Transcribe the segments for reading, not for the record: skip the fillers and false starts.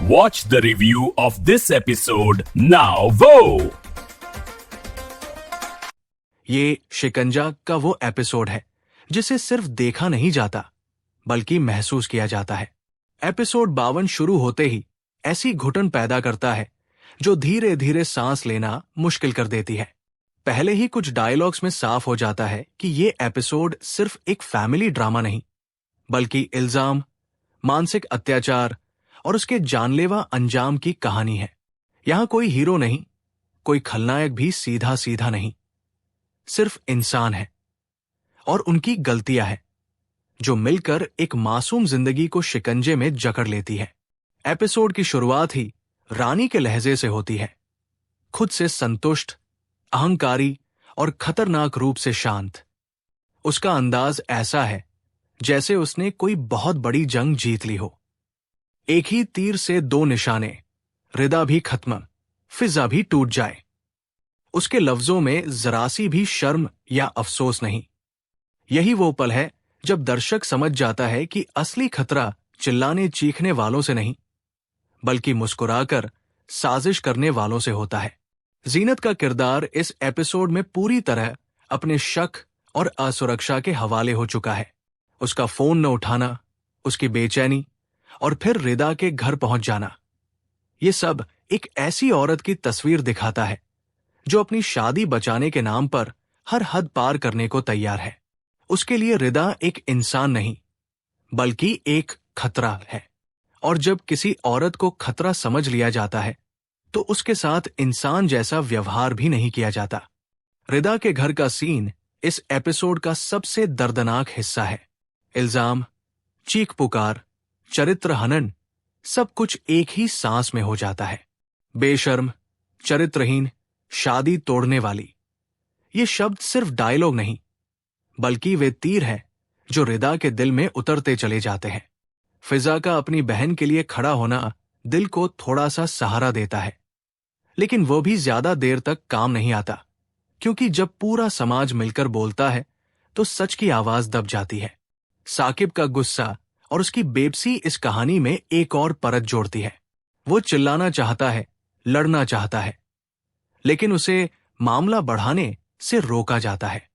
Watch the review of this episode now. वो ये शिकंजा का वो एपिसोड है जिसे सिर्फ देखा नहीं जाता बल्कि महसूस किया जाता है। एपिसोड 52 शुरू होते ही ऐसी घुटन पैदा करता है जो धीरे धीरे सांस लेना मुश्किल कर देती है। पहले ही कुछ डायलॉग्स में साफ हो जाता है कि ये एपिसोड सिर्फ एक फैमिली ड्रामा नहीं बल्कि इल्जाम, मानसिक अत्याचार और उसके जानलेवा अंजाम की कहानी है। यहां कोई हीरो नहीं, कोई खलनायक भी सीधा सीधा नहीं, सिर्फ इंसान है और उनकी गलतियां हैं जो मिलकर एक मासूम जिंदगी को शिकंजे में जकड़ लेती है। एपिसोड की शुरुआत ही रानी के लहजे से होती है, खुद से संतुष्ट, अहंकारी और खतरनाक रूप से शांत। उसका अंदाज ऐसा है जैसे उसने कोई बहुत बड़ी जंग जीत ली हो। एक ही तीर से दो निशाने, रिदा भी खत्म, फिजा भी टूट जाए। उसके लफ्जों में जरा सी भी शर्म या अफसोस नहीं। यही वो पल है जब दर्शक समझ जाता है कि असली खतरा चिल्लाने चीखने वालों से नहीं बल्कि मुस्कुराकर साजिश करने वालों से होता है। जीनत का किरदार इस एपिसोड में पूरी तरह अपने शक और असुरक्षा के हवाले हो चुका है। उसका फोन न उठाना, उसकी बेचैनी और फिर रिदा के घर पहुंच जाना, ये सब एक ऐसी औरत की तस्वीर दिखाता है जो अपनी शादी बचाने के नाम पर हर हद पार करने को तैयार है। उसके लिए रिदा एक इंसान नहीं बल्कि एक खतरा है, और जब किसी औरत को खतरा समझ लिया जाता है तो उसके साथ इंसान जैसा व्यवहार भी नहीं किया जाता। रिदा के घर का सीन इस एपिसोड का सबसे दर्दनाक हिस्सा है। इल्जाम, चीख पुकार, चरित्र हनन, सब कुछ एक ही सांस में हो जाता है। बेशर्म, चरित्रहीन, शादी तोड़ने वाली, ये शब्द सिर्फ डायलॉग नहीं बल्कि वे तीर हैं जो रिदा के दिल में उतरते चले जाते हैं। फिजा का अपनी बहन के लिए खड़ा होना दिल को थोड़ा सा सहारा देता है, लेकिन वो भी ज्यादा देर तक काम नहीं आता, क्योंकि जब पूरा समाज मिलकर बोलता है तो सच की आवाज दब जाती है। साकिब का गुस्सा और उसकी बेबसी इस कहानी में एक और परत जोड़ती है। वो चिल्लाना चाहता है, लड़ना चाहता है, लेकिन उसे मामला बढ़ाने से रोका जाता है।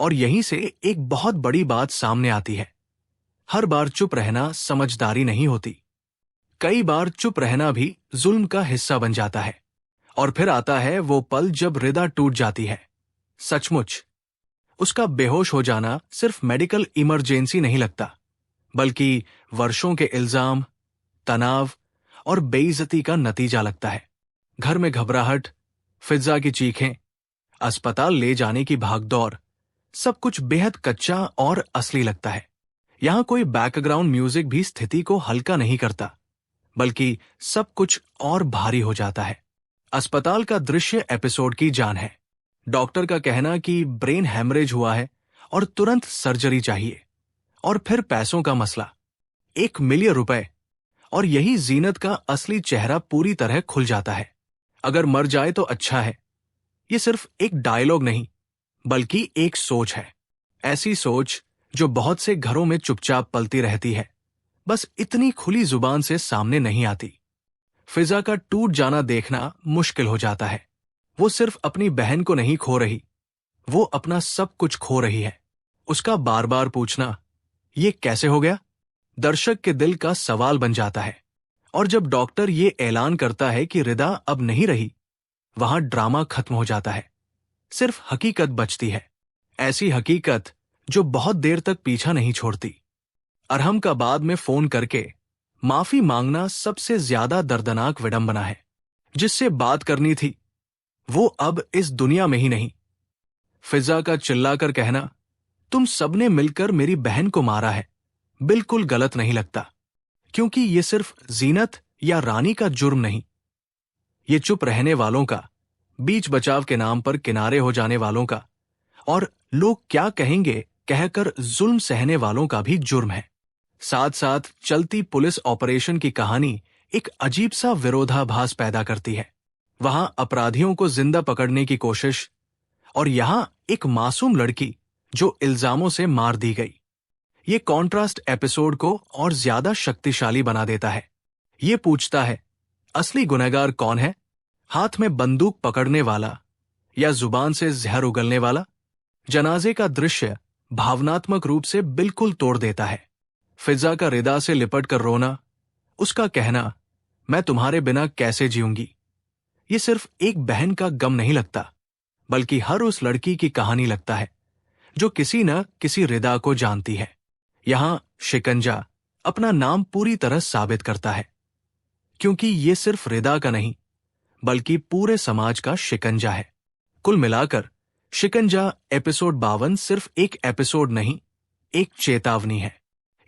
और यहीं से एक बहुत बड़ी बात सामने आती है। हर बार चुप रहना समझदारी नहीं होती। कई बार चुप रहना भी जुल्म का हिस्सा बन जाता है। और फिर आता है वो पल जब रिदा टूट जाती है। सचमुच उसका बेहोश हो जाना सिर्फ मेडिकल इमरजेंसी नहीं लगता बल्कि वर्षों के इल्जाम, तनाव और बेइज्जती का नतीजा लगता है। घर में घबराहट, फिजा की चीखें, अस्पताल ले जाने की भागदौड़, सब कुछ बेहद कच्चा और असली लगता है। यहां कोई बैकग्राउंड म्यूजिक भी स्थिति को हल्का नहीं करता बल्कि सब कुछ और भारी हो जाता है। अस्पताल का दृश्य एपिसोड की जान है। डॉक्टर का कहना कि ब्रेन हैमरेज हुआ है और तुरंत सर्जरी चाहिए, और फिर पैसों का मसला, 1 मिलियन रुपए, और यही जीनत का असली चेहरा पूरी तरह खुल जाता है। अगर मर जाए तो अच्छा है, ये सिर्फ एक डायलॉग नहीं बल्कि एक सोच है। ऐसी सोच जो बहुत से घरों में चुपचाप पलती रहती है, बस इतनी खुली जुबान से सामने नहीं आती। फिजा का टूट जाना देखना मुश्किल हो जाता है। वो सिर्फ अपनी बहन को नहीं खो रही, वो अपना सब कुछ खो रही है। उसका बार बार पूछना, ये कैसे हो गया, दर्शक के दिल का सवाल बन जाता है। और जब डॉक्टर ये ऐलान करता है कि रिदा अब नहीं रही, वहां ड्रामा खत्म हो जाता है। सिर्फ हकीकत बचती है, ऐसी हकीकत जो बहुत देर तक पीछा नहीं छोड़ती। अरहम का बाद में फोन करके माफी मांगना सबसे ज्यादा दर्दनाक विडंबना है। जिससे बात करनी थी वो अब इस दुनिया में ही नहीं। फिजा का चिल्लाकर कहना, तुम सबने मिलकर मेरी बहन को मारा है, बिल्कुल गलत नहीं लगता, क्योंकि ये सिर्फ जीनत या रानी का जुर्म नहीं, ये चुप रहने वालों का, बीच बचाव के नाम पर किनारे हो जाने वालों का, और लोग क्या कहेंगे कहकर जुल्म सहने वालों का भी जुर्म है। साथ साथ चलती पुलिस ऑपरेशन की कहानी एक अजीब सा विरोधाभास पैदा करती है। वहां अपराधियों को जिंदा पकड़ने की कोशिश, और यहां एक मासूम लड़की जो इल्जामों से मार दी गई। ये कॉन्ट्रास्ट एपिसोड को और ज्यादा शक्तिशाली बना देता है। ये पूछता है असली गुनहगार कौन है? हाथ में बंदूक पकड़ने वाला या जुबान से जहर उगलने वाला? जनाजे का दृश्य भावनात्मक रूप से बिल्कुल तोड़ देता है। फिजा का रिदा से लिपट कर रोना, उसका कहना मैं तुम्हारे बिना कैसे जीऊंगी, ये सिर्फ एक बहन का गम नहीं लगता, बल्कि हर उस लड़की की कहानी लगता है जो किसी न किसी रिदा को जानती है। यहां शिकंजा अपना नाम पूरी तरह साबित करता है, क्योंकि ये सिर्फ रिदा का नहीं बल्कि पूरे समाज का शिकंजा है। कुल मिलाकर शिकंजा एपिसोड 52 सिर्फ एक एपिसोड नहीं, एक चेतावनी है।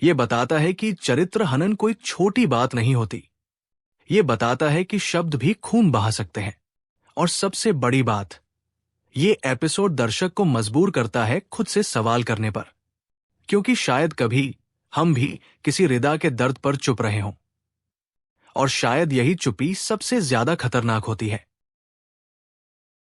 ये बताता है कि चरित्र हनन कोई छोटी बात नहीं होती। ये बताता है कि शब्द भी खून बहा सकते हैं। और सबसे बड़ी बात, ये एपिसोड दर्शक को मजबूर करता है खुद से सवाल करने पर, क्योंकि शायद कभी हम भी किसी रिदा के दर्द पर चुप रहे हों। और शायद यही चुप्पी सबसे ज्यादा खतरनाक होती है।